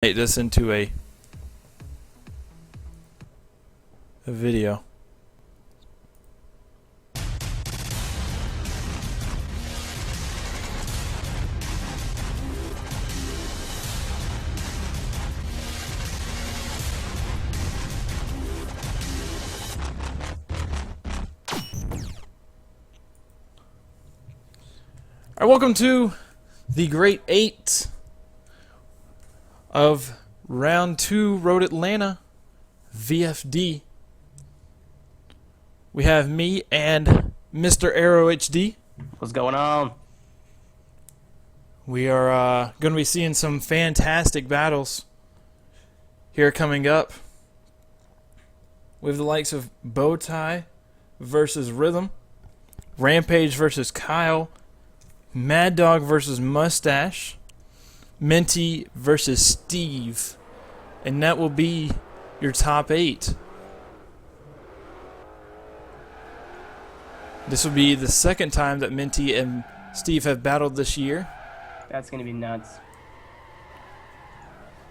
Make this into a video. All right, welcome to the Great 8 of Round 2 Road Atlanta VFD. We have me and Mr. Arrow HD. What's going on? We are going to be seeing some fantastic battles here coming up. We have the likes of Bowtie versus Rhythm, Rampage versus Kyle, Mad Dog versus Mustache, Minty versus Steve, and that will be your top 8. This will be the second time that Minty and Steve have battled this year. That's gonna be nuts.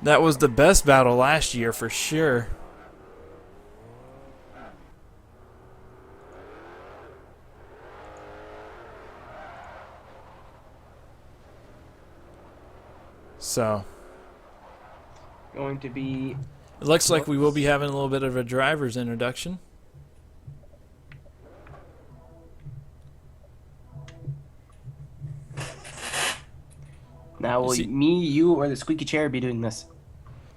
That was the best battle last year for sure. So, Going to be. it looks like we will be having a little bit of a driver's introduction. Now, will me, you, or the squeaky chair be doing this?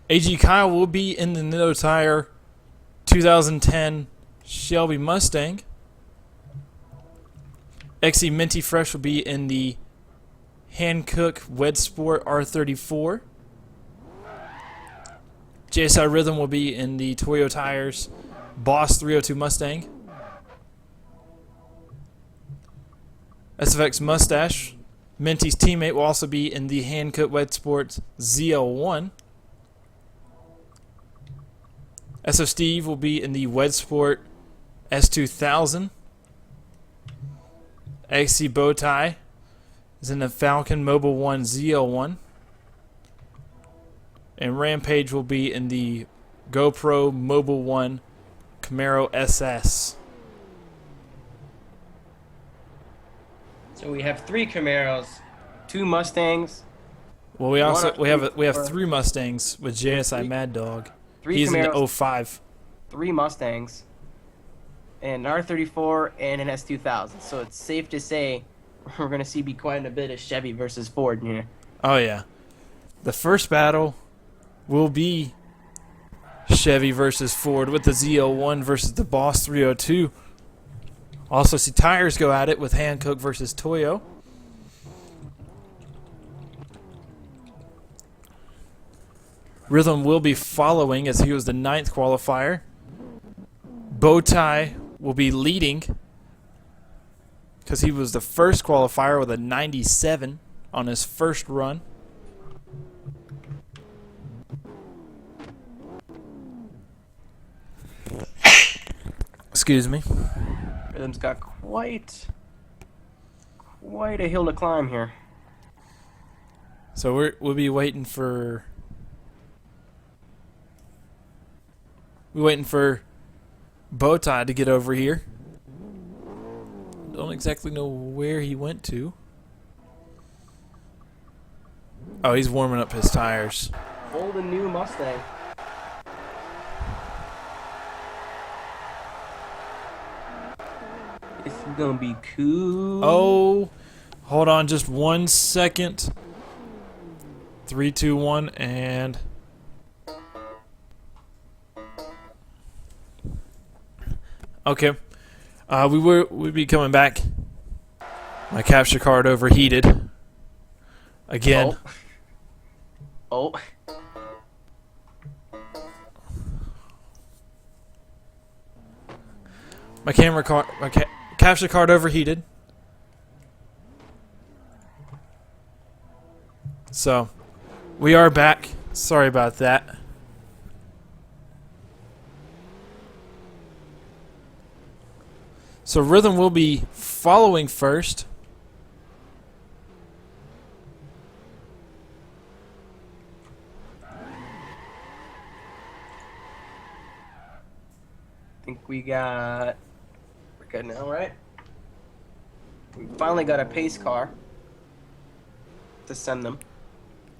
AG Kyle will be in the No Tire 2010 Shelby Mustang. XE Minty Fresh will be in the Hankook Wed Sport R34. JSI Rhythm will be in the Toyo Tires Boss 302 Mustang. SFX Mustache, Minty's teammate, will also be in the Hankook Wed Sports ZL1. SF Steve will be in the Wed Sport S2000. XC Bowtie is in the Falcon Mobile 1 ZL1. And Rampage will be in the GoPro Mobile 1 Camaro SS. So we have 3 Camaros, 2 Mustangs. Well, we have 3 Mustangs with JSI Mad Dog. 3 He's Camaros, in the 05. 3 Mustangs, and an R34 and an S2000. So it's safe to say we're gonna see quite a bit of Chevy versus Ford here. Oh yeah, the first battle will be Chevy versus Ford with the ZL1 versus the Boss 302. Also see tires go at it with Hankook versus Toyo. Rhythm will be following as he was the 9th qualifier. Bowtie will be leading because he was the first qualifier with a 97 on his first run. Excuse me. Rhythm's got quite a hill to climb here. So we'll be waiting for Bowtie to get over here. Don't exactly know where he went to. Oh, he's warming up his tires. Hold a new Mustang. This is gonna be cool. Oh, hold on just 1 second. 3, 2, 1, and okay. We'll be coming back. My capture card overheated again. Oh. My capture card overheated. So, we are back. Sorry about that. So Rhythm will be following first. think we got... We're good now, right? We finally got a pace car to send them.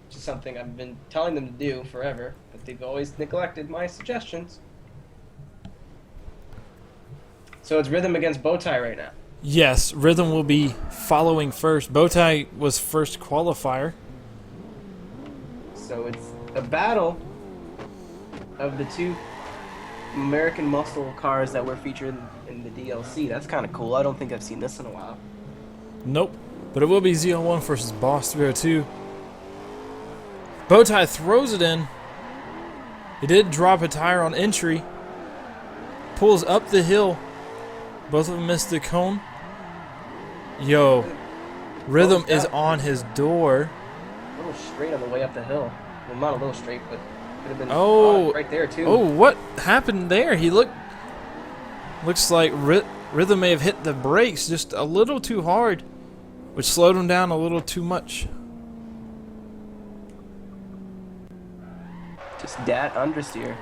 Which is something I've been telling them to do forever, but they've always neglected my suggestions. So it's Rhythm against Bowtie right now. Yes, Rhythm will be following first. Bowtie was first qualifier. So it's a battle of the two American muscle cars that were featured in the DLC. That's kind of cool. I don't think I've seen this in a while. Nope. But it will be Z01 versus Boss 302. Bowtie throws it in. He did drop a tire on entry. Pulls up the hill. Both of them missed the cone. Yo. Rhythm is on his door. A little straight on the way up the hill. Well, not a little straight, but could have been right there too. Oh, what happened there? Looks like Rhythm may have hit the brakes just a little too hard, which slowed him down a little too much. Just dat understeer.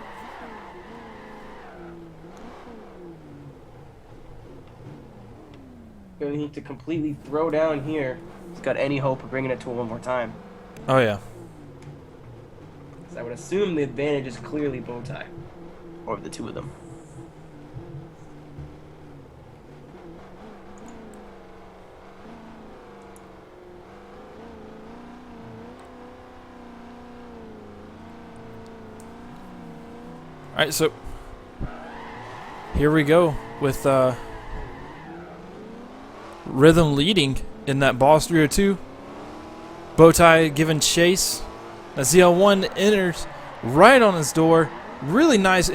Gonna need to completely throw down here. He's got any hope of bringing it to him one more time. Oh yeah. So I would assume the advantage is clearly Bowtie, or the two of them. Alright, so here we go with Rhythm leading in that Boss 302. Bowtie giving chase. Now ZL1 enters right on his door. Really nice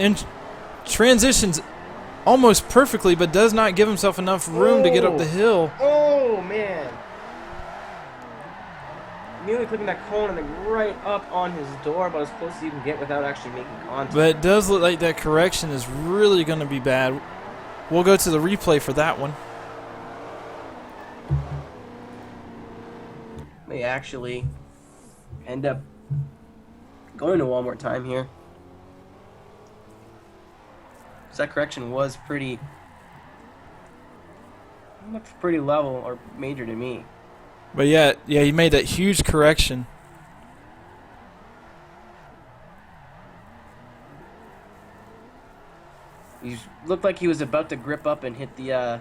transitions almost perfectly, but does not give himself enough room to get up the hill. Oh, man. Immediately clipping that cone and then right up on his door, about as close as you can get without actually making contact. But it does look like that correction is really going to be bad. We'll go to the replay for that one. May actually end up going to one more time here. So that correction was pretty level or major to me. But yeah, he made that huge correction. He looked like he was about to grip up and hit the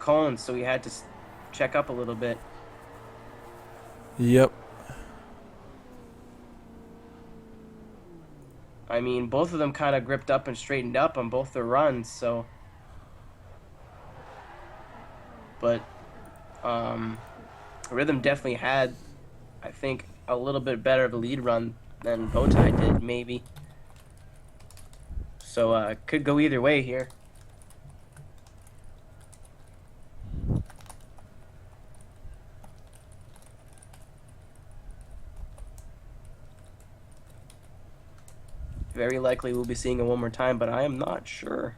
cone, so he had to check up a little bit. Yep. I mean, both of them kind of gripped up and straightened up on both their runs, so. But Rhythm definitely had, I think, a little bit better of a lead run than Bowtie did, maybe. So could go either way here. Very likely we'll be seeing it one more time, but I am not sure.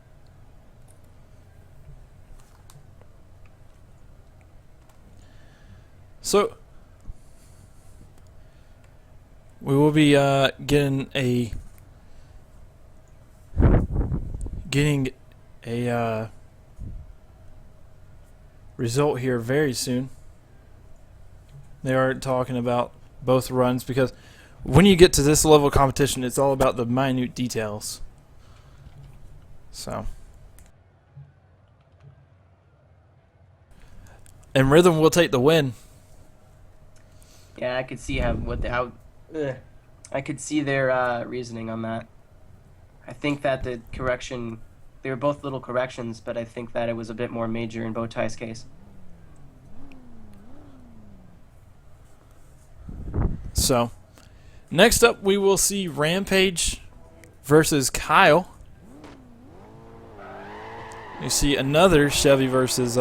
So we will be getting a result here very soon. They are talking about both runs because when you get to this level of competition, it's all about the minute details. So, and Rhythm will take the win. Yeah, I could see I could see their reasoning on that. I think that the correction, they were both little corrections, but I think that it was a bit more major in Bowtie's case. So, next up we will see Rampage versus Kyle. You see another Chevy versus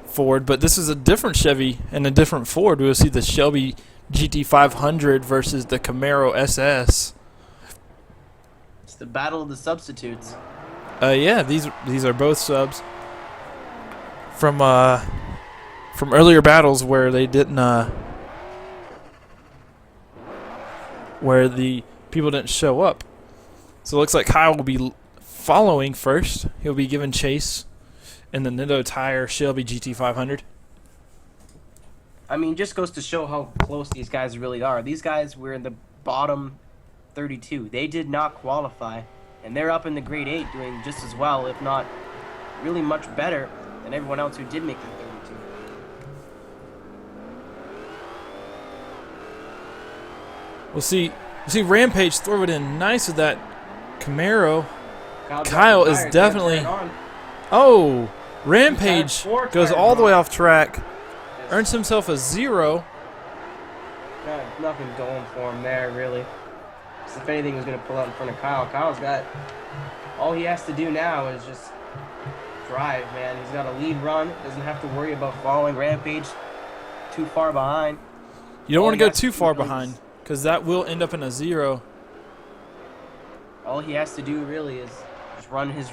Ford, but this is a different Chevy and a different Ford. We'll see the Shelby GT500 versus the Camaro SS. It's the battle of the substitutes. Yeah, these are both subs from earlier battles where they didn't where the people didn't show up. So it looks like Kyle will be following first. He'll be given chase in the Nitto Tire Shelby GT500. I mean, just goes to show how close these guys really are. These guys were in the bottom 32. They did not qualify, and they're up in the grade 8 doing just as well, if not really much better than everyone else who did make the 32. We'll see Rampage throw it in nice with that Camaro. Kyle is definitely... Oh, Rampage goes all the way off track. Earns himself a 0. Nothing going for him there, really. Just if anything was going to pull out in front of Kyle, Kyle's got... All he has to do now is just drive, man. He's got a lead run. Doesn't have to worry about following Rampage too far behind. You don't want to go too far behind, because that will end up in a 0. All he has to do really is just run his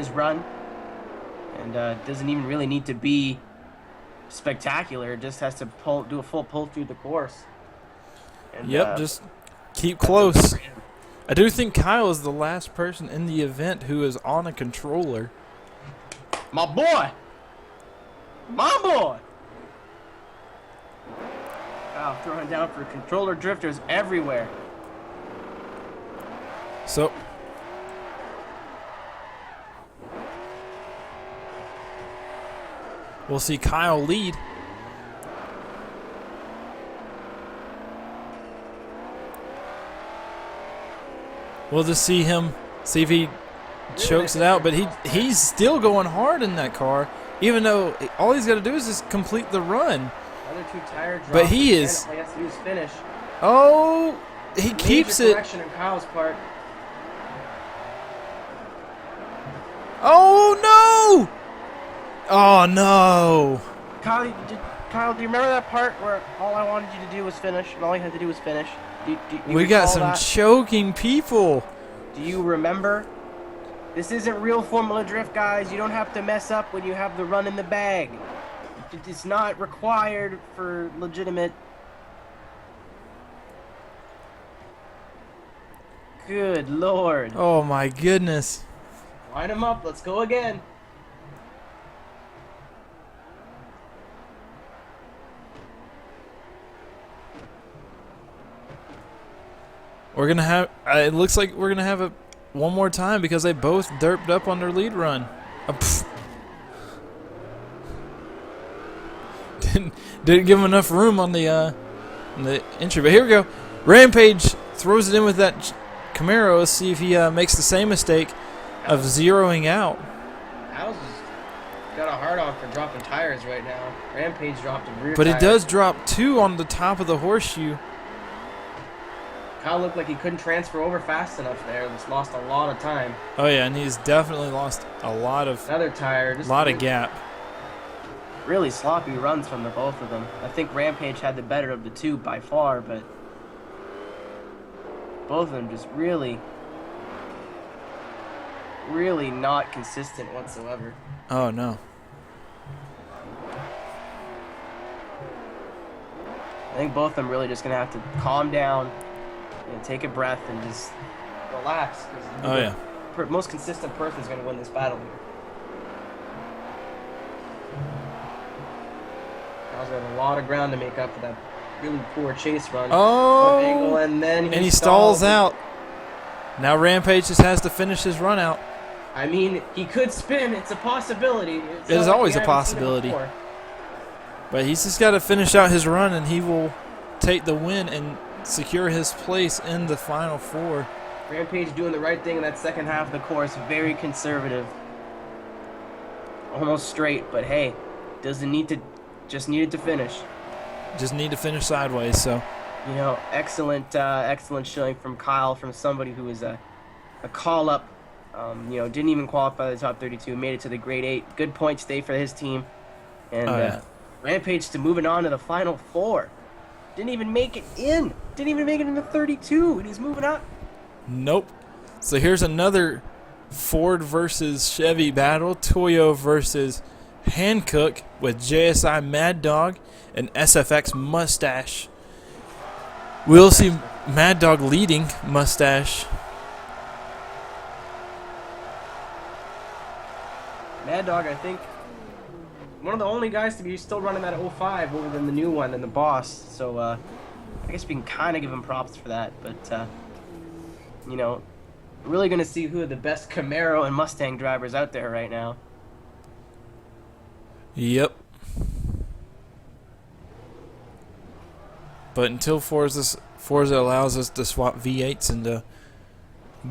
run, and doesn't even really need to be spectacular. It just has to do a full pull through the course. And, yep, just keep close. I do think Kyle is the last person in the event who is on a controller. My boy! Kyle throwing down for controller drifters everywhere. So, we'll see Kyle lead. We'll just see if he chokes it out. But he's still going hard in that car, even though all he's got to do is just complete the run. Other 2 tire drops. But he is... All he has to do is finish. Oh, he keeps it. Correction on Kyle's part. Oh, no! Oh, no. Kyle, do you remember that part where all I wanted you to do was finish, and all you had to do was finish? We got some choking people. Do you remember? This isn't real Formula Drift, guys. You don't have to mess up when you have the run in the bag. It's not required for legitimate... Good Lord. Oh, my goodness. Line them up. Let's go again. We're going to have... it looks like we're going to have it one more time because they both derped up on their lead run. Didn't give him enough room on the entry. But here we go. Rampage throws it in with that Camaro. Let's see if he makes the same mistake of zeroing out. Kyle's got a hard on for dropping tires right now. Rampage dropped a rear But tire. it does drop 2 on the top of the horseshoe. Kyle looked like he couldn't transfer over fast enough there. Just lost a lot of time. Oh yeah, and he's definitely lost a lot of Another tire. Just of gap. Really sloppy runs from the both of them. I think Rampage had the better of the 2 by far, but both of them just really not consistent whatsoever. Oh no. I think both of them really just gonna have to calm down, take a breath, and just relax. Oh yeah. Most consistent person is gonna win this battle here. Kyle's got a lot of ground to make up for that really poor chase run. Oh, angle, and then he stalls out. Now Rampage just has to finish his run out. I mean, he could spin. It's a possibility. It is always a possibility. But he's just got to finish out his run, and he will take the win and secure his place in the Final 4. Rampage doing the right thing in that second half of the course. Very conservative. Almost straight, but hey, doesn't need to. Just needed to finish. Just need to finish sideways, so. Excellent showing from Kyle, from somebody who was a call-up. Didn't even qualify the top 32, made it to the grade 8. Good points day for his team. And Rampage to moving on to the Final 4. Didn't even make it in. Didn't even make it in the 32, and he's moving up. Nope. So here's another Ford versus Chevy battle. Toyo versus Hankook with JSI Mad Dog and SFX Mustache. We'll see Mad Dog leading Mustache. Mad Dog, I think, one of the only guys to be still running that 05 over than the new one and the boss. So I guess we can kind of give him props for that. But you know, we're really gonna see who are the best Camaro and Mustang drivers out there right now. Yep. But until Forza allows us to swap V8s into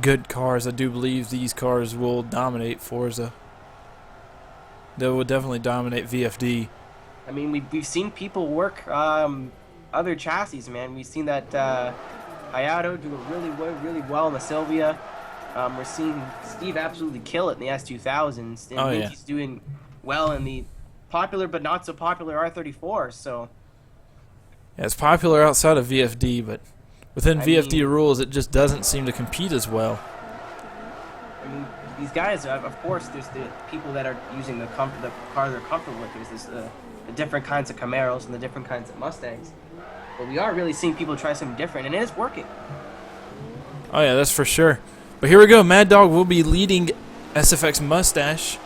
good cars, I do believe these cars will dominate Forza. They will definitely dominate VFD. I mean, we've seen people work other chassis, man. We've seen that Hayato do really well in the Sylvia. We're seeing Steve absolutely kill it in the S2000s, and Minty's doing well in the popular but not so popular R34. So yeah, it's popular outside of VFD, but within VFD rules, it just doesn't seem to compete as well. I mean, these guys, of course, there's the people that are using the car they're comfortable with. There's the different kinds of Camaros and the different kinds of Mustangs. But we are really seeing people try something different, and it is working. Oh yeah, that's for sure. But here we go. Mad Dog will be leading SFX Mustache.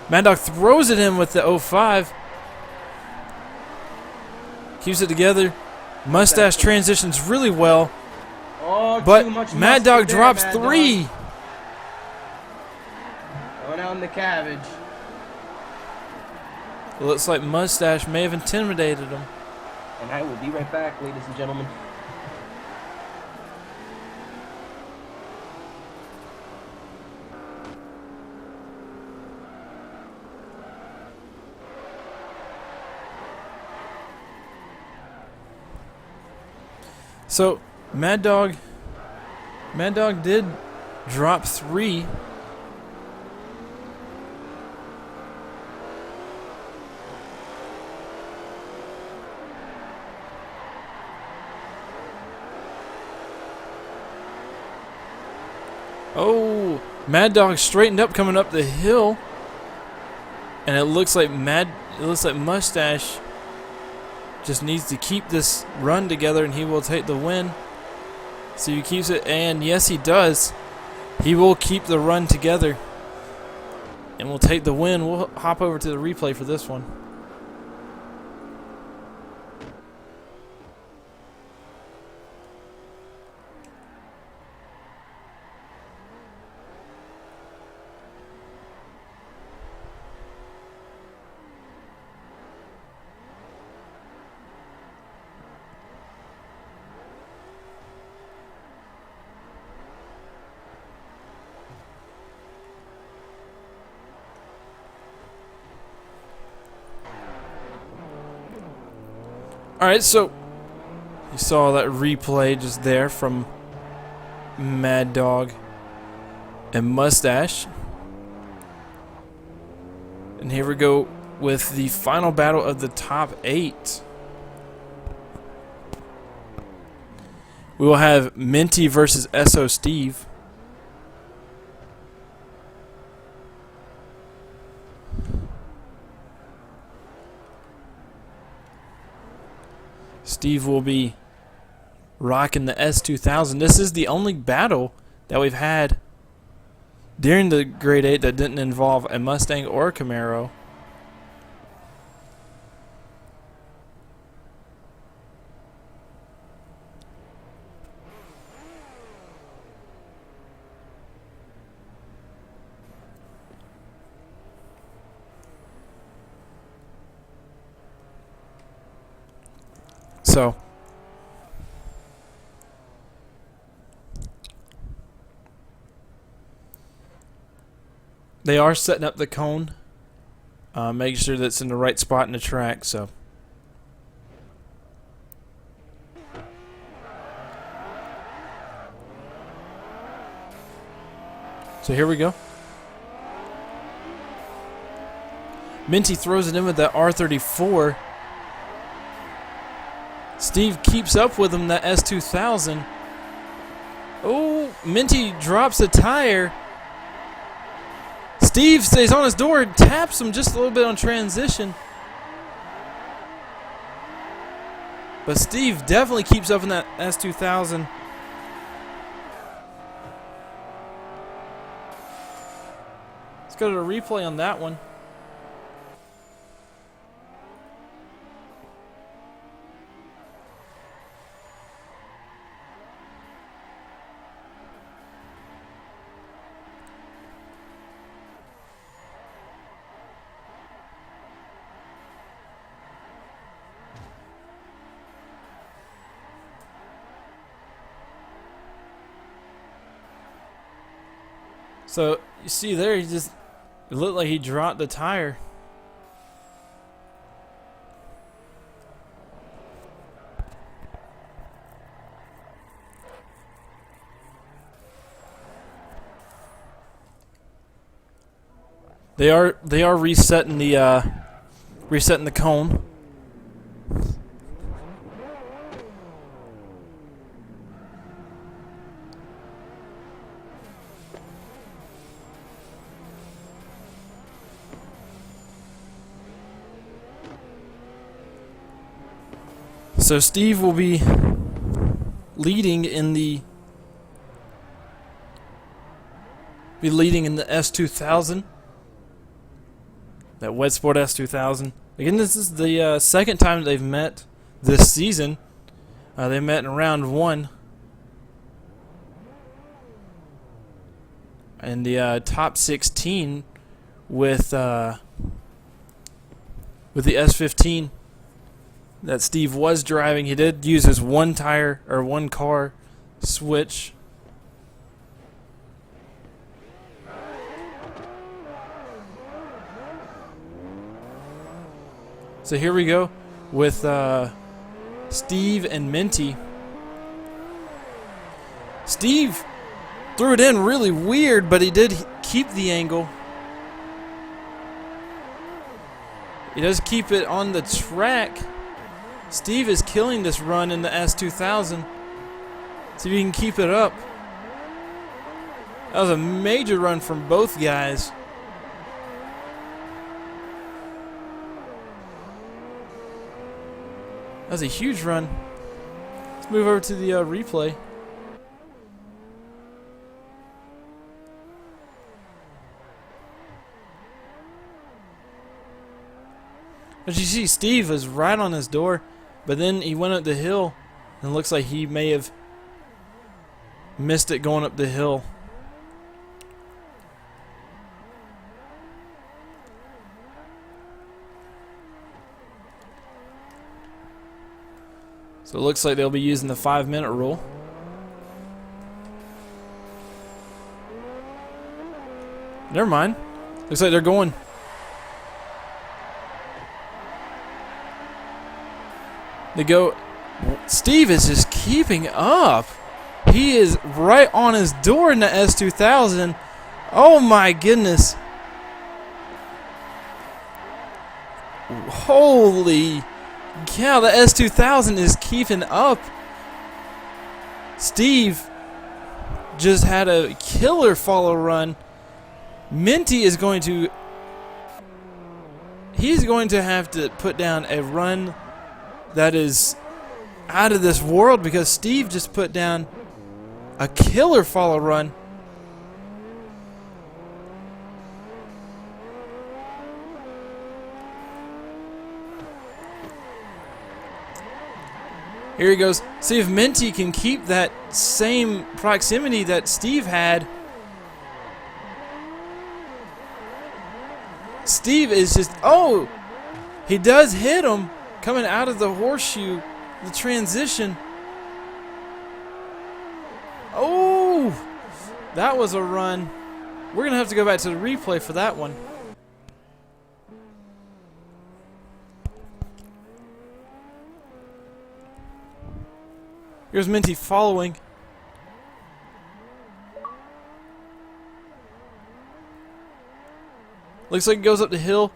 Mad Dog throws it in with the 05. Keeps it together. Mustache transitions really well. Oh, but Mad Dog drops 3. Going out in the cabbage. Looks like Mustache may have intimidated him. And I will be right back, ladies and gentlemen. So, Mad Dog did drop 3. Oh, Mad Dog straightened up coming up the hill, and it looks like Mustache just needs to keep this run together, and he will take the win. So he keeps it, and yes, he does. He will keep the run together, and will take the win. We'll hop over to the replay for this one. Alright, so you saw that replay just there from Mad Dog and Mustache. And here we go with the final battle of the top 8. We will have Minty versus SO Steve. Steve will be rocking the S2000. This is the only battle that we've had during the Grade 8 that didn't involve a Mustang or a Camaro. So they are setting up the cone, making sure that it's in the right spot in the track. So here we go. Minty throws it in with that R34. Steve keeps up with him, that S2000. Oh, Minty drops a tire. Steve stays on his door and taps him just a little bit on transition. But Steve definitely keeps up in that S2000. Let's go to the replay on that one. So you see there, it looked like he dropped the tire. They are resetting the cone. So Steve will be leading in the S2000, that Wet Sport S2000. Again, this is the second time they've met this season. They met in round 1 in the top 16 with the S15 that Steve was driving. He did use his one car switch. So here we go with Steve and Minty. Steve threw it in really weird, but he did keep the angle. He does keep it on the track. Steve is killing this run in the S2000. See if he can keep it up. That was a major run from both guys. That was a huge run. Let's move over to the replay. As you see, Steve was right on his door, but then he went up the hill, and it looks like he may have missed it going up the hill. So it looks like they'll be using the 5-minute rule. Never mind. Looks like they're going. They go. Steve is just keeping up. He is right on his door in the S2000. Oh my goodness. Holy cow, the S2000 is keeping up. Steve just had a killer follow run. Minty is going to... He's going to have to put down a run that is out of this world because Steve just put down a killer follow run. Here he goes. See if Minty can keep that same proximity that Steve had. Steve is just... Oh! He does hit him coming out of the horseshoe. The transition. Oh! That was a run. We're going to have to go back to the replay for that one. Here's Minty following. Looks like he goes up the hill.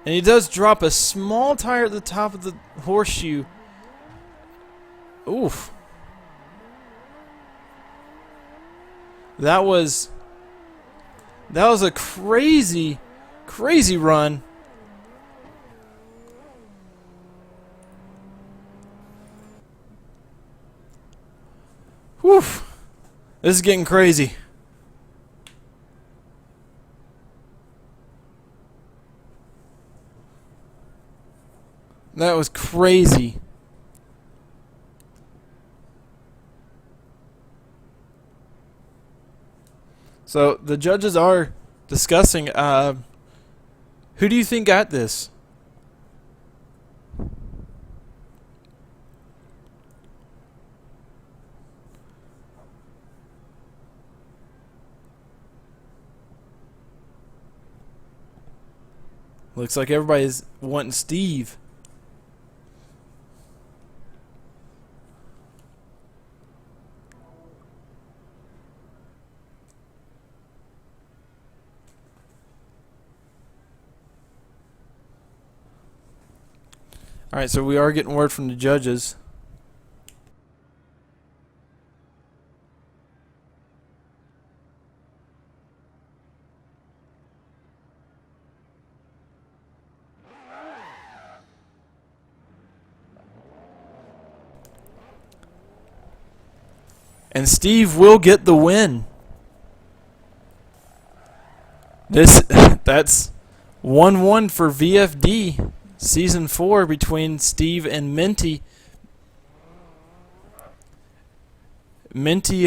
And he does drop a small tire at the top of the horseshoe. Oof. That was a crazy, crazy run. Whew. This is getting crazy. That was crazy. So the judges are discussing. Who do you think got this? Looks like everybody's wanting Steve. Alright, so we are getting word from the judges. And Steve will get the win. That's 1-1 for VFD. Season 4 between Steve and Minty. Minty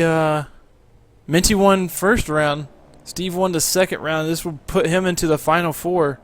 won first round. Steve won the second round. This will put him into the final 4.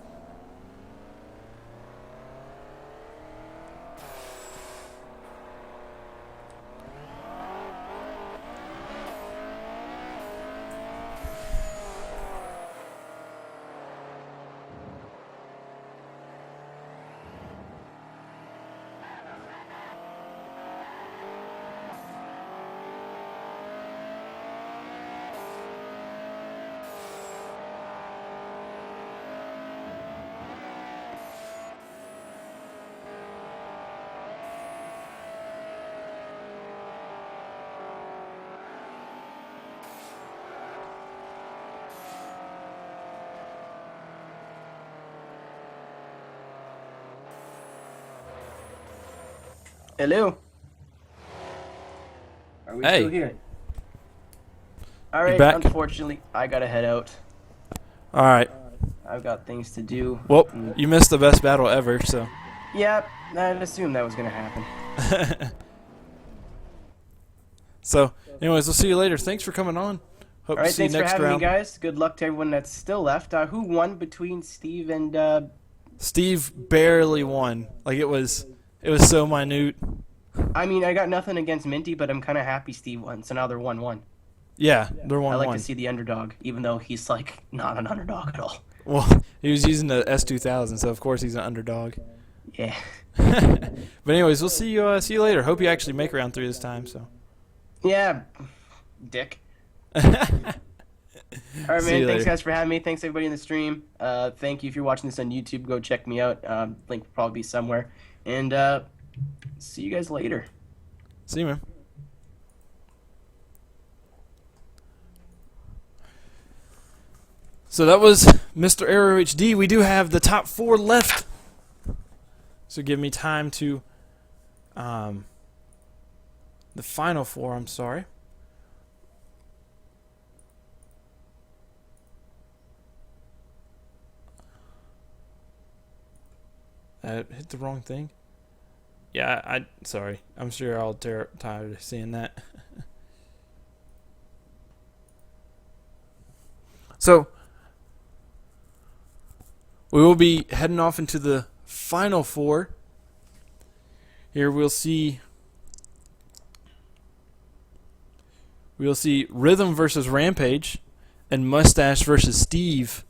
Hello. Are we Hey. still here? All right. back? Unfortunately, I gotta head out. Alright. I've got things to do. Well, you missed the best battle ever, so. Yep. I'd assume that was gonna happen. So, anyways, we'll see you later. Thanks for coming on. Hope All to right. see you Thanks for next having round. me, guys. Good luck to everyone that's still left. Who won between Steve and? Steve barely won. Like it was so minute. I mean, I got nothing against Minty, but I'm kind of happy Steve won. So now they're 1-1. Yeah, they're 1-1. I like to see the underdog, even though he's like not an underdog at all. Well, he was using the S2000, so of course he's an underdog. Yeah. But anyways, we'll see you later. Hope you actually make round 3 this time. So. Yeah. Dick. All right, See you man. Thanks, later. guys, for having me. Thanks, everybody in the stream. Thank you. If you're watching this on YouTube, go check me out. Link will probably be somewhere. And see you guys later. See you, man. So that was Mr. Arrow HD. We do have the top 4 left. So give me time to the final 4, I'm sorry. I hit the wrong thing. Yeah, sorry. I'm sure you're all tired of seeing that. So we will be heading off into the final 4. Here we'll see Rhythm versus Rampage and Mustache versus Steve.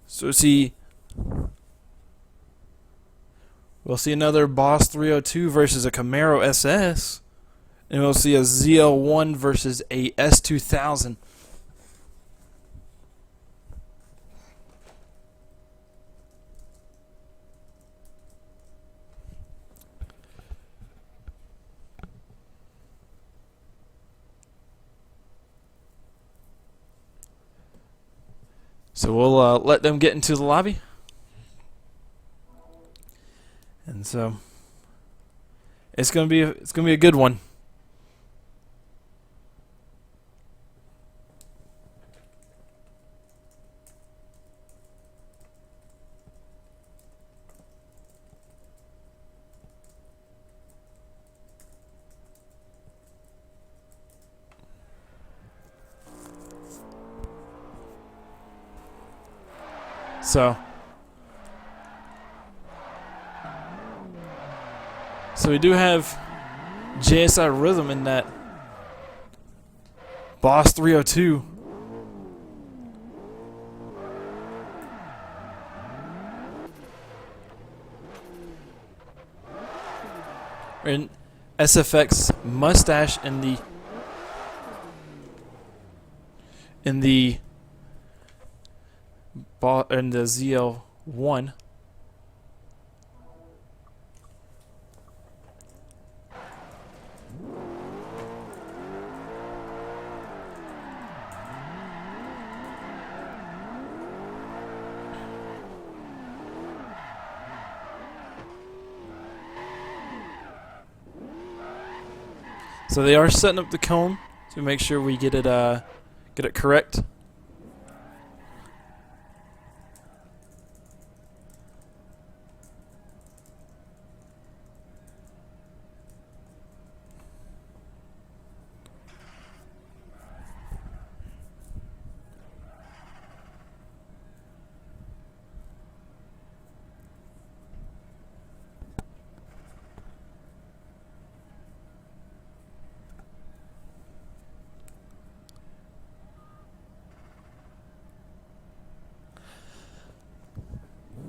So we'll see another Boss 302 versus a Camaro SS. And we'll see a ZL1 versus a S2000. So we'll let them get into the lobby. And so it's gonna be a good one. So we do have JSI Rhythm in that Boss 302. And SFX Mustache in the ZL1. So they are setting up the cone to make sure we get it correct.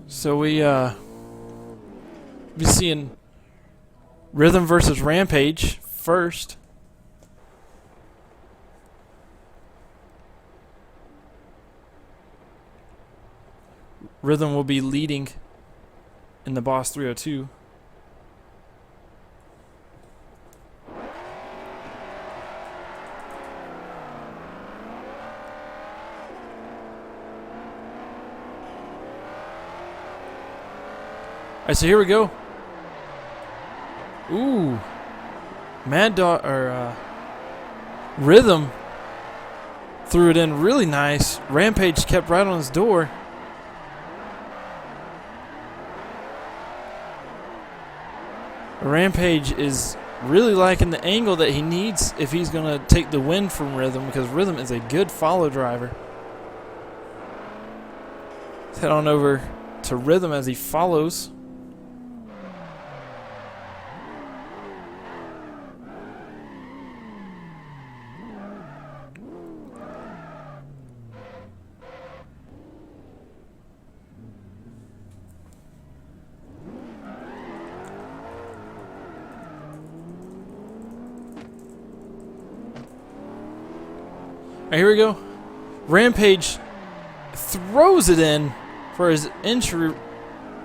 So we be seeing Rhythm versus Rampage first. Rhythm will be leading in the Boss 302. Alright, so here we go. Ooh. Rhythm threw it in really nice. Rampage kept right on his door. Rampage is really liking the angle that he needs if he's going to take the win from Rhythm, because Rhythm is a good follow driver. Let's head on over to Rhythm as he follows. Right, here we go. Rampage throws it in for his entry.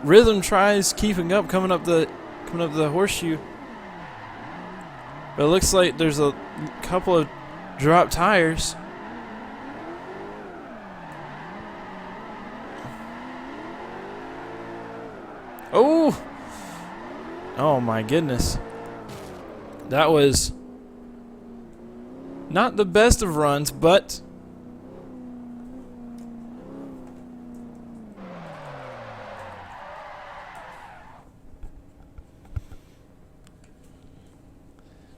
Rhythm tries keeping up, coming up the horseshoe. But it looks like there's a couple of dropped tires. Oh! Oh my goodness. That was not the best of runs, but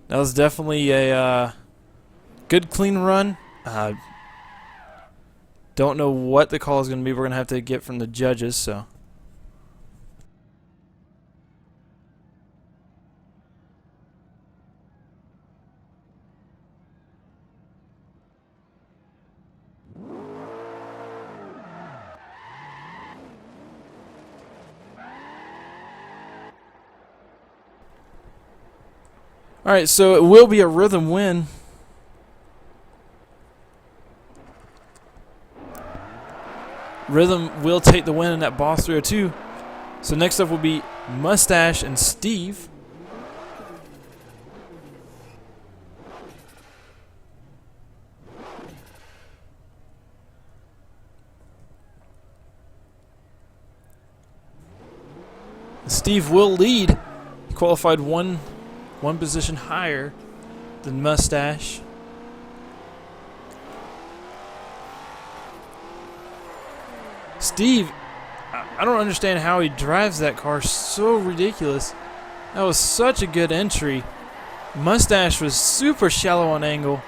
that was definitely a good, clean run. Don't know what the call is going to be. We're going to have to get from the judges, so. Alright, so it will be a Rhythm win. Rhythm will take the win in that Boss 302. So next up will be Mustache and Steve. Steve will lead. He qualified one position higher than Mustache. Steve, I don't understand how he drives that car so ridiculous. That was such a good entry. Mustache was super shallow on angle.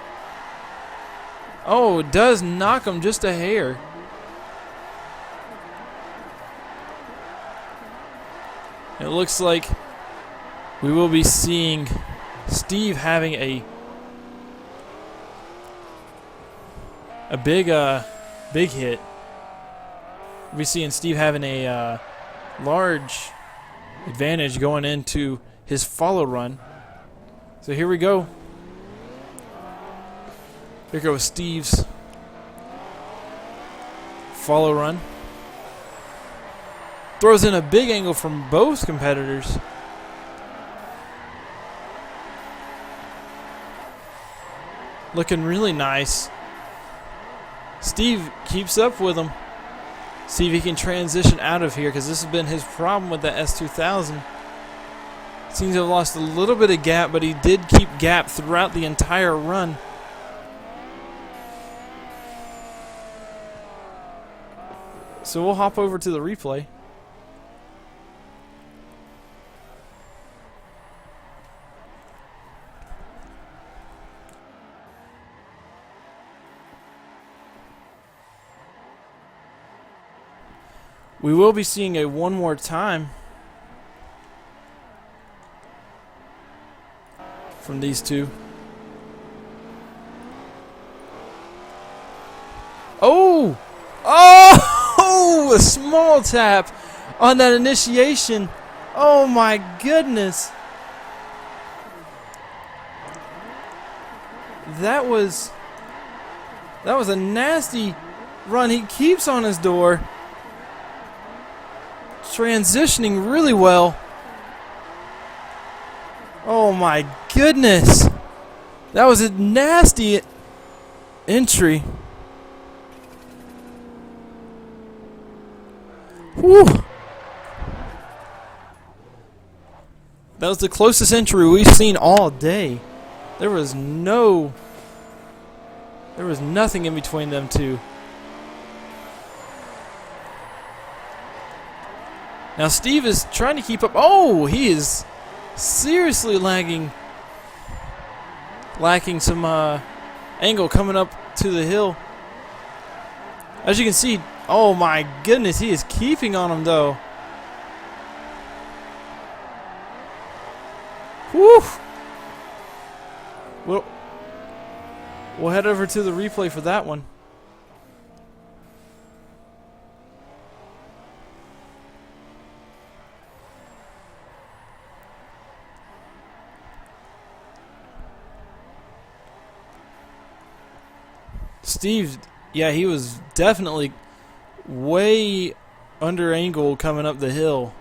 Oh, it does knock him just a hair. It looks like we will be seeing Steve having a big hit. We'll be seeing Steve having a large advantage going into his follow run. So here we go. Here goes Steve's follow run. Throws in a big angle from both competitors. Looking really nice. Steve keeps up with him. See if he can transition out of here, because this has been his problem with the S2000. Seems to have lost a little bit of gap, but he did keep gap throughout the entire run. So we'll hop over to the replay. We will be seeing a one more time from these two. Oh! Oh! A small tap on that initiation. Oh my goodness. That was a nasty run. He keeps on his door. Transitioning really well. Oh my goodness. That was a nasty entry. Whew. That was the closest entry we've seen all day. There was nothing in between them two. Now Steve is trying to keep up. Oh, he is seriously lacking some angle coming up to the hill. As you can see, oh my goodness, he is keeping on him though. Whew. We'll head over to the replay for that one. Steve, yeah, he was definitely way under angle coming up the hill.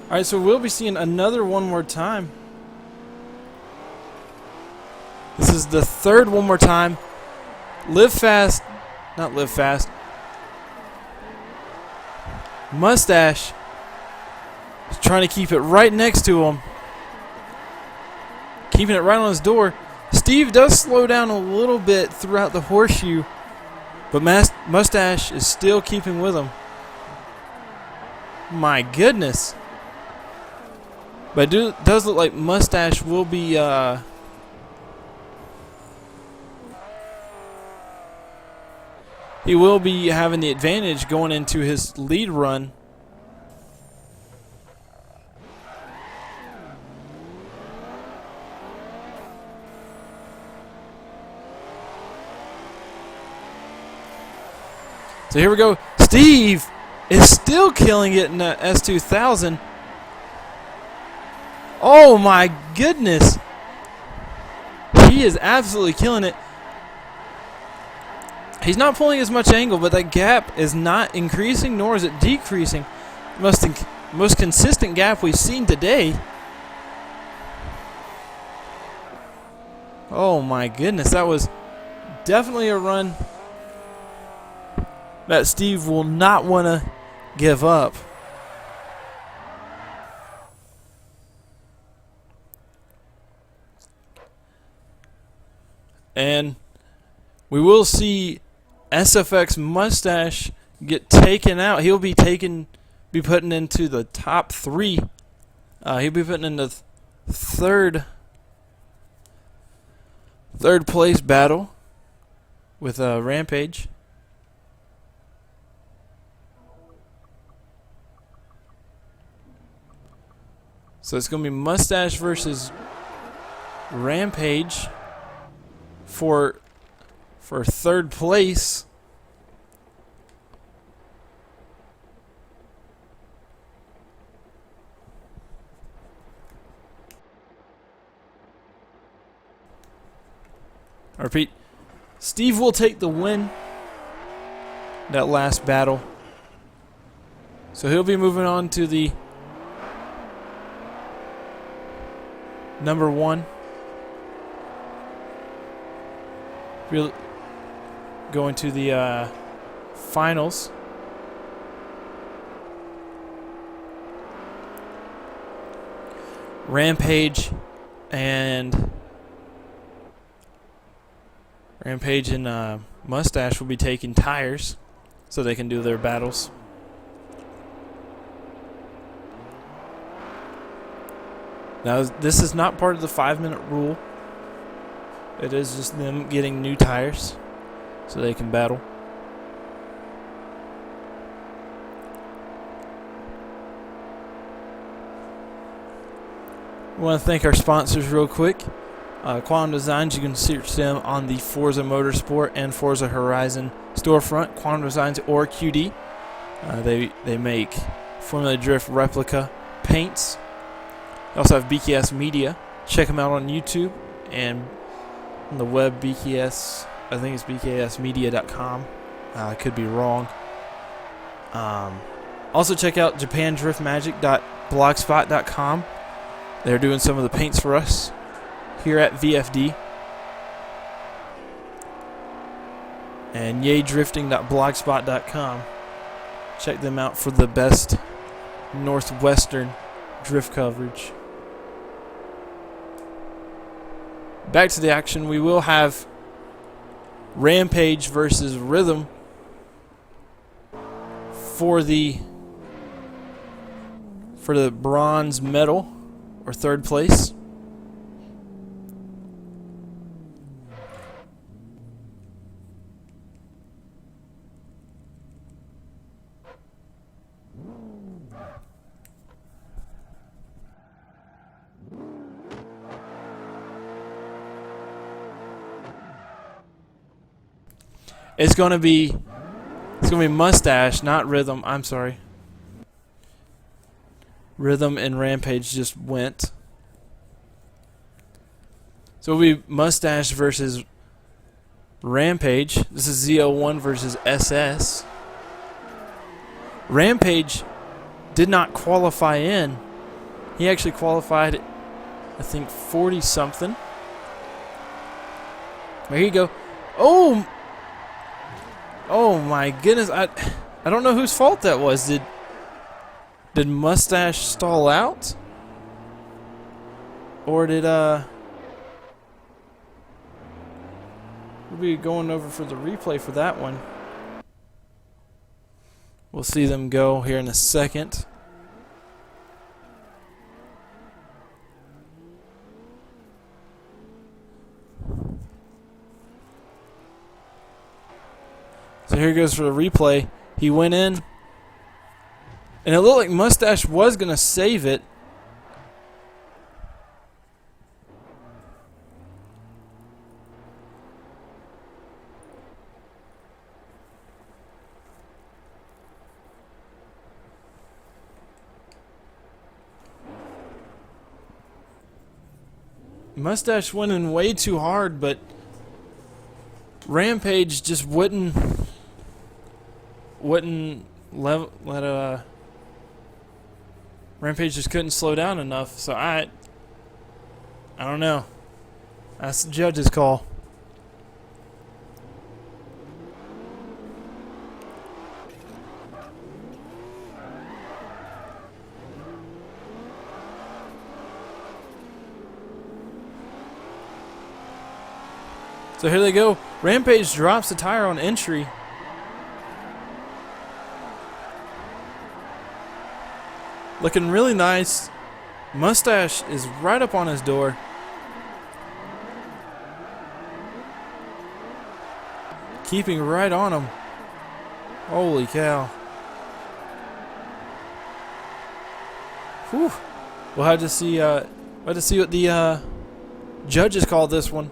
Alright, so we'll be seeing another one more time. This is the third one more time. Live Fast, not Live Fast. Mustache is trying to keep it right next to him. Keeping it right on his door. Steve does slow down a little bit throughout the horseshoe, but Mustache is still keeping with him. My goodness. But it does look like Mustache will be he will be having the advantage going into his lead run. So here we go. Steve is still killing it in the S2000. Oh my goodness. He is absolutely killing it. He's not pulling as much angle, but that gap is not increasing, nor is it decreasing. Most consistent gap we've seen today. Oh my goodness, that was definitely a run that Steve will not want to give up. And we will see SFX Mustache get taken out. He'll be putting into the top 3. He'll be putting in the third place battle with Rampage. So it's going to be Mustache versus Rampage for third place. I repeat, Steve will take the win that last battle. So he'll be moving on to the number 1. We'll going to the finals. Rampage and Mustache will be taking tires so they can do their battles. Now, this is not part of the 5-minute rule. It is just them getting new tires so they can battle. We want to thank our sponsors real quick. Quantum Designs, you can search them on the Forza Motorsport and Forza Horizon storefront. Quantum Designs or QD. They make Formula Drift replica paints. They also have BKS Media. Check them out on YouTube and on the web, BKS. I think it's bksmedia.com. I could be wrong. Also check out japandriftmagic.blogspot.com. They're doing some of the paints for us here at VFD. And yaydrifting.blogspot.com. Check them out for the best Northwestern drift coverage. Back to the action. We will have Rampage versus Rhythm for the bronze medal or third place. It's gonna be Mustache, not Rhythm. I'm sorry. Rhythm and Rampage just went. So it'll be Mustache versus Rampage. This is Z01 versus SS. Rampage did not qualify in. He actually qualified, I think, 40-something. There you go. Oh my goodness! I don't know whose fault that was. Did Mustache stall out, or did we'll be going over for the replay for that one. We'll see them go here in a second. So here goes for the replay. He went in, and it looked like Mustache was going to save it. Mustache went in way too hard, but Rampage just wouldn't let Rampage just couldn't slow down enough. So I don't know. That's the judge's call. So here they go. Rampage drops the tire on entry. Looking really nice. Mustache is right up on his door. Keeping right on him. Holy cow. Whew. We'll have to see what the judges call this one.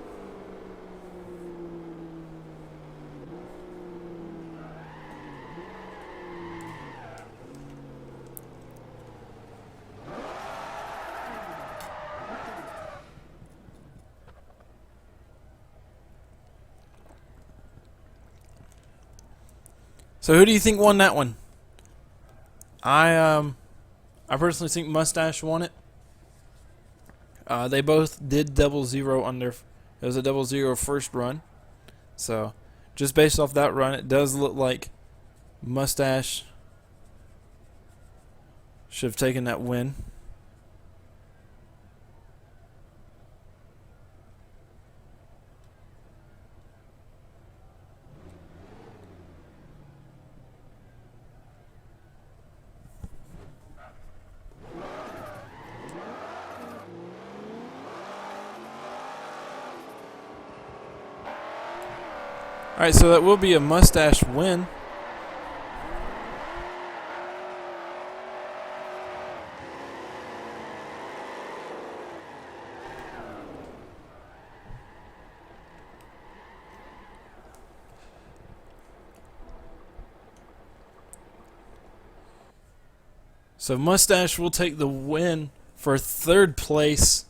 So who do you think won that one? I personally think Mustache won it. They both did 0-0 on their. It was a 0-0 first run. So just based off that run, it does look like Mustache should have taken that win. Alright, so that will be a Mustache win. So Mustache will take the win for third place.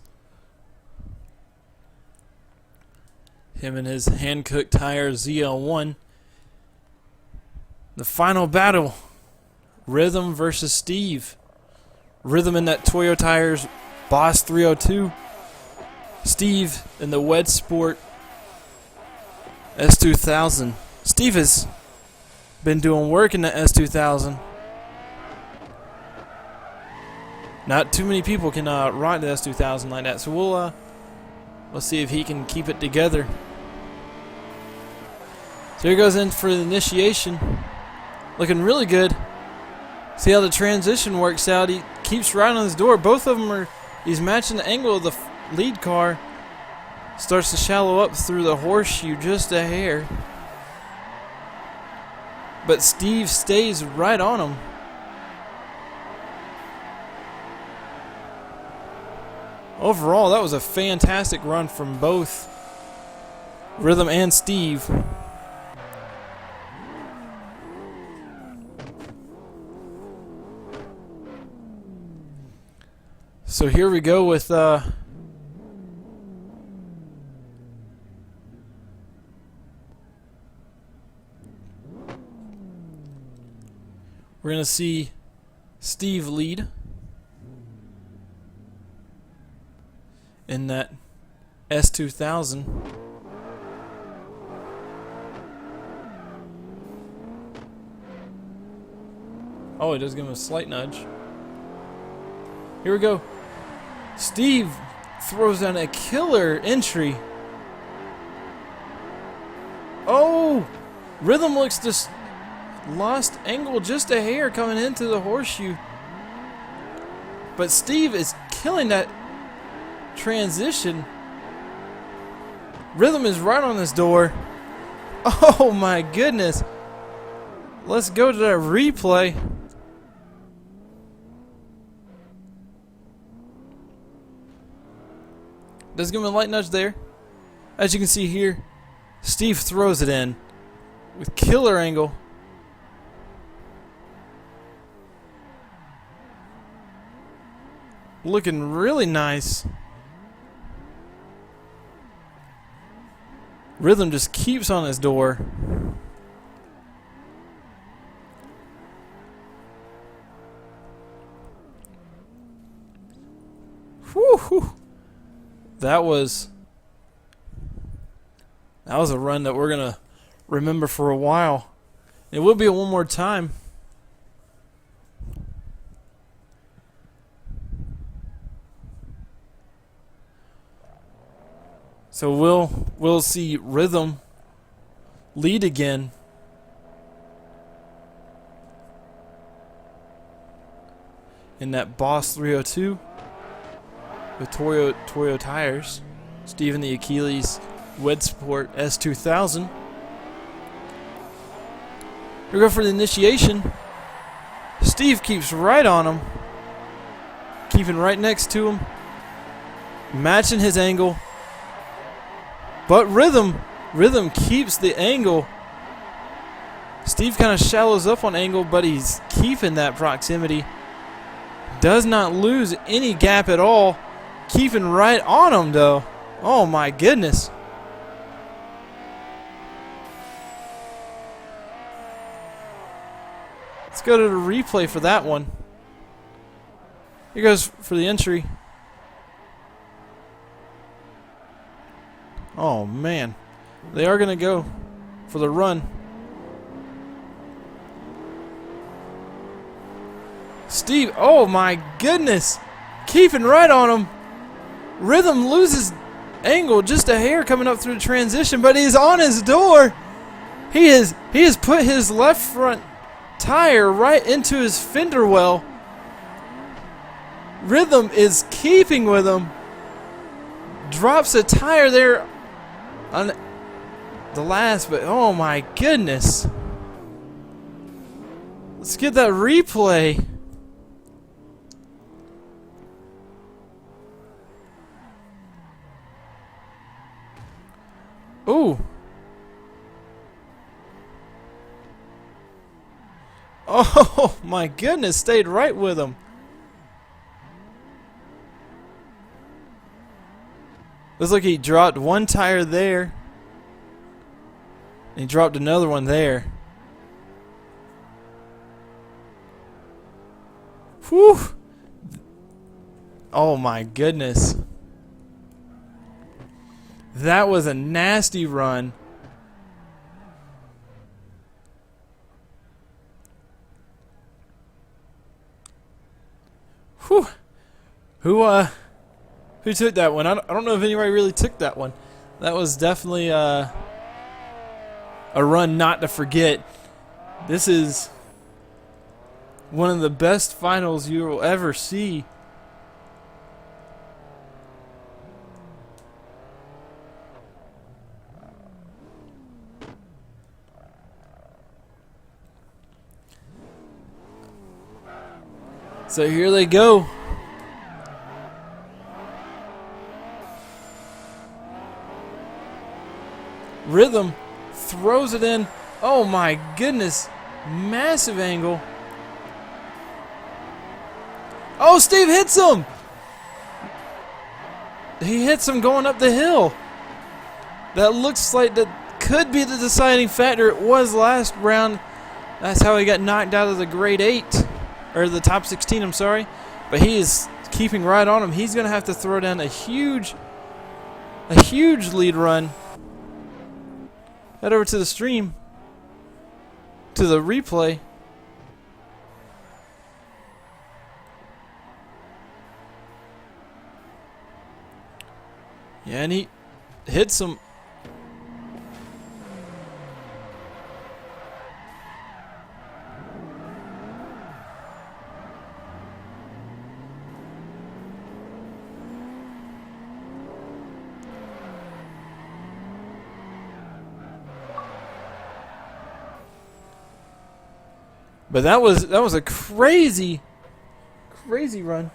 Him and his hand-cooked tire ZL1. The final battle. Rhythm versus Steve. Rhythm in that Toyo Tires Boss 302. Steve in the Wed Sport S2000. Steve has been doing work in the S2000. Not too many people can ride the S2000 like that, so we'll see if he can keep it together. So here goes in for the initiation. Looking really good. See how the transition works out. He keeps right on his door. Both of them are. He's matching the angle of the lead car. Starts to shallow up through the horseshoe just a hair. But Steve stays right on him. Overall, that was a fantastic run from both Rhythm and Steve. So here we go with we're going to see Steve lead in that S2000. Oh, it does give him a slight nudge. Here we go. Steve throws down a killer entry. Oh! Rhythm looks just lost angle just a hair coming into the horseshoe. But Steve is killing that transition. Rhythm is right on his door. Oh my goodness. Let's go to that replay. Does give him a light nudge there. As you can see here, Steve throws it in with killer angle. Looking really nice. Rhythm just keeps on his door. Whew. That was a run that we're gonna remember for a while. It will be a one more time. So we'll see Rhythm lead again. in that Boss 302 with Toyo tires. Steve in the Achilles Wed Sport S2000. We go for the initiation. Steve keeps right on him, keeping right next to him, matching his angle. But Rhythm keeps the angle. Steve kind of shallows up on angle, but he's keeping that proximity. Does not lose any gap at all. Keeping right on him, though. Oh, my goodness. Let's go to the replay for that one. Here goes for the entry. Oh, man. They are going to go for the run. Steve, oh my goodness. Keeping right on him. Rhythm loses angle just a hair coming up through the transition, but he's on his door. He has put his left front tire right into his fender well. Rhythm is keeping with him. Drops a tire there on the last, but oh my goodness. Let's get that replay. Ooh. Oh my goodness, stayed right with him. Looks like he dropped one tire there. And he dropped another one there. Whew. Oh my goodness. That was a nasty run. Whew. Who took that one? I don't know if anybody really took that one. That was definitely a run not to forget. This is one of the best finals you will ever see. So here they go. Rhythm throws it in. Oh my goodness. Massive angle. Oh, Steve hits him. He hits him going up the hill. That looks like that could be the deciding factor. It was last round. That's how he got knocked out of the grade 8. Or the top 16, I'm sorry. But he is keeping right on him. He's going to have to throw down a huge lead run. Head over to the stream. To the replay. Yeah, and he hits him. But that was a crazy run.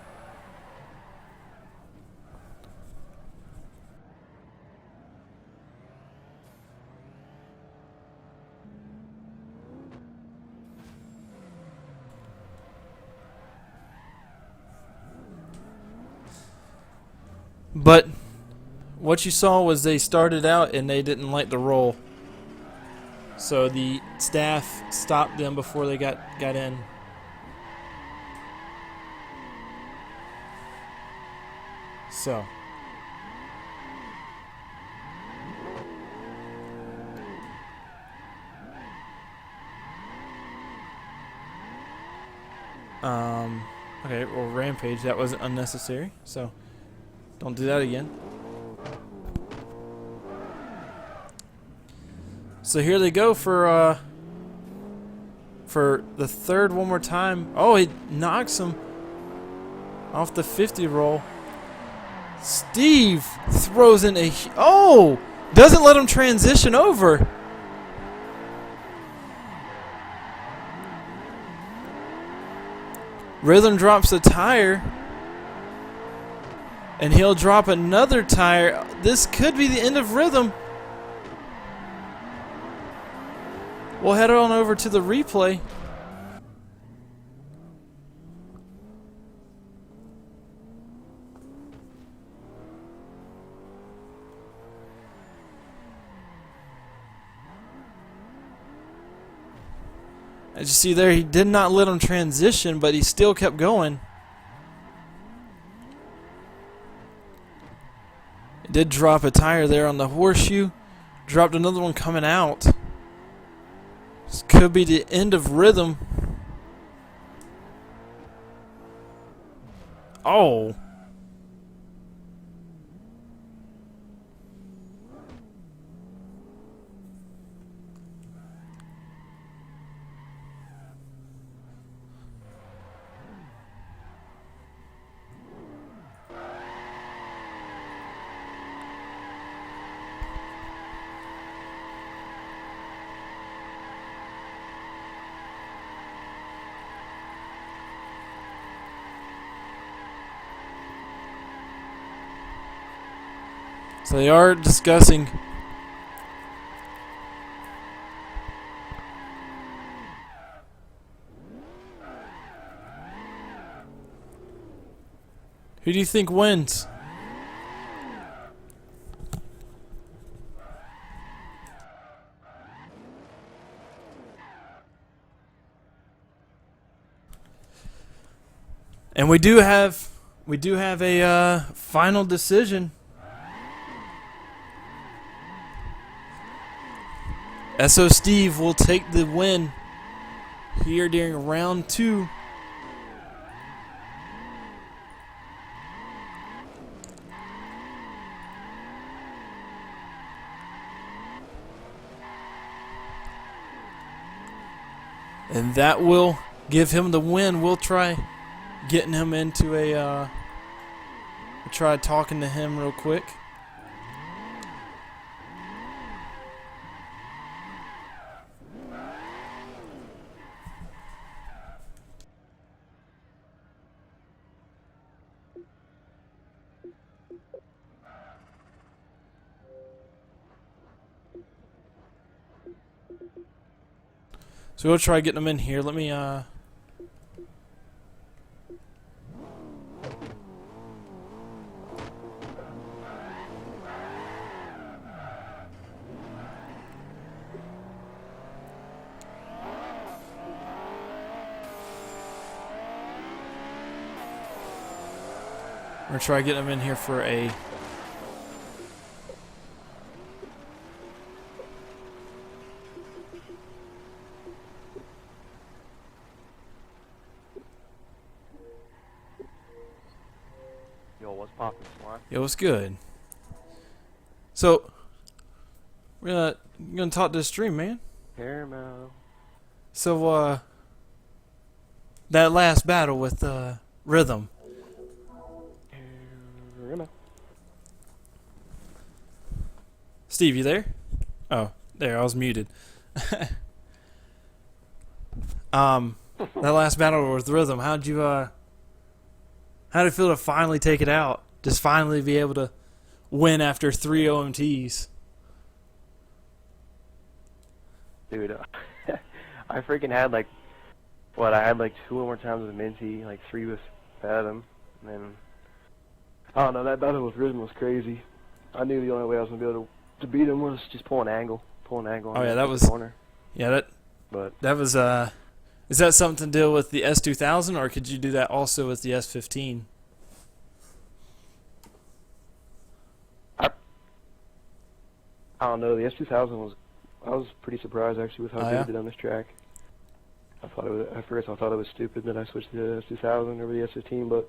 But what you saw was they started out and they didn't like the roll. So the staff stopped them before they got in. So okay, well, Rampage, that wasn't unnecessary, so don't do that again. So here they go for the third one more time. Oh, he knocks him off the 50 roll. Steve throws in a... Oh! Doesn't let him transition over. Rhythm drops a tire. And he'll drop another tire. This could be the end of Rhythm. We'll head on over to the replay. As you see there, he did not let him transition, but he still kept going. He did drop a tire there on the horseshoe. Dropped another one coming out. This could be the end of Rhythm. Oh. So they are discussing who do you think wins? And we do have a final decision. SO Steve will take the win here during round 2. And that will give him the win. We'll try getting him into a we'll try talking to him real quick. So we'll try getting them in here. Let me I'm gonna try getting them in here for a What's poppin', Swan? Yo, what's good? So we're gonna talk to the stream, man. Caramel. So that last battle with Rhythm. Caramel. Steve, you there? Oh, there, I was muted. That last battle with Rhythm, how did it feel to finally take it out? Just finally be able to win after 3 OMTs. Dude, I freaking had I had 2 more times with Minty, 3 with Fathom, and then, I don't know, that battle with Rhythm was crazy. I knew the only way I was going to be able to beat him was just pull an angle on Oh yeah, that the was corner. Yeah, that was is that something to deal with the S2000, or could you do that also with the S15? I don't know, the S2000 I was pretty surprised actually with how good it did on this track. At first I thought it was stupid that I switched to the S2000 over the S15, but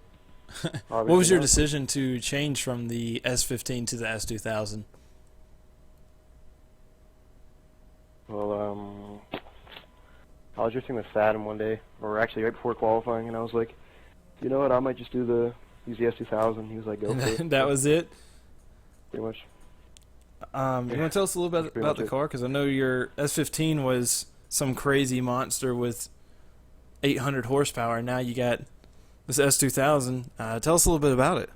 what was your decision to change from the S15 to the S2000? Well, I was drifting with Fathom one day, or actually right before qualifying, and I was like, you know what? I might just use the S2000. He was like, go for it. That was it. Pretty much. You want to tell us a little bit Pretty about much the it. car? Because I know your S15 was some crazy monster with 800 horsepower. And now you got this S2000. Tell us a little bit about it.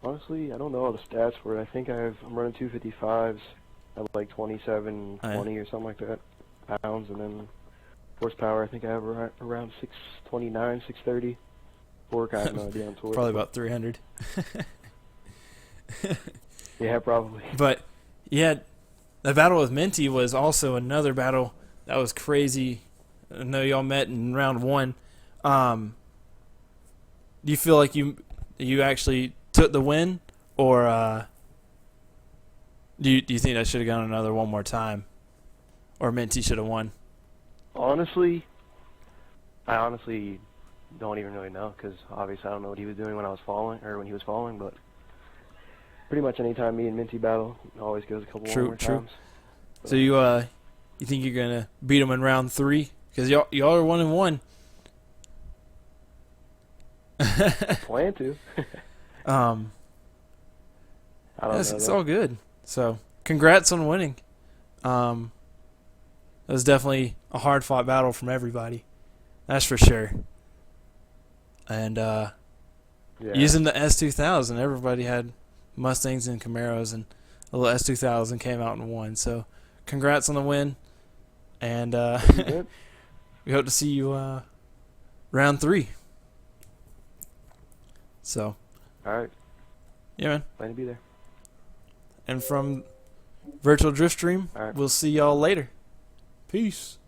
Honestly, I don't know all the stats for it. I think I'm running 255s at like 27, Oh, yeah. 20 or something like that pounds, and then horsepower I think I have around 629, 630. Torque I have no idea on torque. Probably about 300. Yeah, probably. But yeah, the battle with Minty was also another battle that was crazy. I know y'all met in round 1. Do you feel like you actually took the win, or do you think I should have gone another one more time, or Minty should have won? Honestly, I honestly don't even really know, because obviously I don't know what he was doing when I was falling, or when he was falling, but pretty much anytime me and Minty battle, it always goes a couple more times. So you think you're gonna beat him in round 3? Because y'all are 1-1. Plan to. I don't know. It's all good. So congrats on winning. It was definitely a hard fought battle from everybody. That's for sure. And Yeah. using the S2000, everybody had Mustangs and Camaros, and the little S2000 came out and won. So congrats on the win. And Good. we hope to see you round 3. So, All right. yeah, man. Plan to be there. And from Virtual Drift Stream, All right. we'll see y'all later. Peace.